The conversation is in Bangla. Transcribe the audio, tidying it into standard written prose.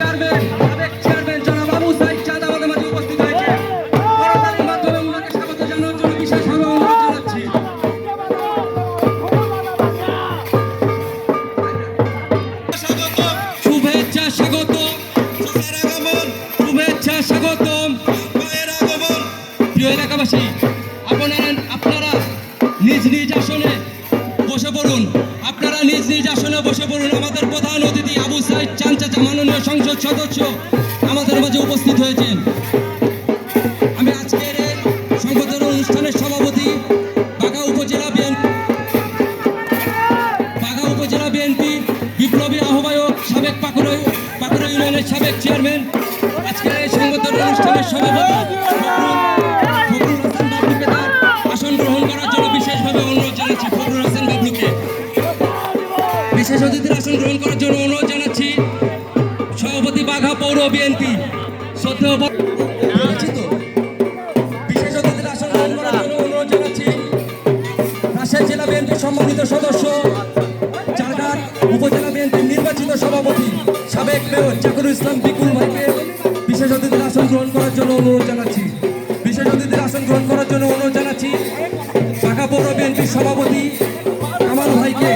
চেয়ারম্যান জনাব আবু সাইদ চাঁদ আমাদের মাঝে উপস্থিত হয়েছে। করতালির মাধ্যমে ওনাকে স্বাগত জানানোর জন্য বিশেষভাবে অনুরোধ জানাচ্ছি। শুভেচ্ছা স্বাগতম, শুভেচ্ছা স্বাগতম প্রিয় এলাকাবাসী, আপনারা নিজ নিজ আসনে বসে পড়ুন। আপনারা নিজ নিজ আসনে বসে পড়ুন। আমাদের প্রধান অতিথি আবু সাইদ চাঁদ চাচা মাননীয় সংসদ সদস্য আমাদের মাঝে উপস্থিত হয়েছেন। আমি আজকের এই সংবর্ধনা অনুষ্ঠানের সভাপতি বাঘা উপজেলা বিএনপি বিপ্লবী আহ্বায়ক সাবেক পাকুড়া ইউনিয়নের সাবেক চেয়ারম্যান, আজকের এই সংবর্ধনা অনুষ্ঠানের সভাপতি আসন গ্রহণ করার জন্য বিশেষভাবে অনুরোধ জানাচ্ছি। ফখরুল হাসান বাবলুকে বিশেষ অতিথির আসন গ্রহণ করার জন্য অনুরোধ জানাচ্ছি। সভাপতি বাঘা পৌর বিএনপি শ্রদ্ধেয় বিশেষ অতিথির আসন গ্রহণ করার জন্য অনুরোধ জানাচ্ছি রাজশাহী জেলা বিএনপির সম্মানিত সদস্য, চারঘাট উপজেলা বিএনপির নির্বাচিত সভাপতি সাবেক মেয়র জাকিরুল ইসলাম বিকুল ভাইকে বিশেষ অতিথির আসন গ্রহণ করার জন্য অনুরোধ জানাচ্ছি। বিশেষ অতিথির আসন গ্রহণ করার জন্য অনুরোধ জানাচ্ছি বাঘা পৌর বিএনপির সভাপতি কামাল ভাইকে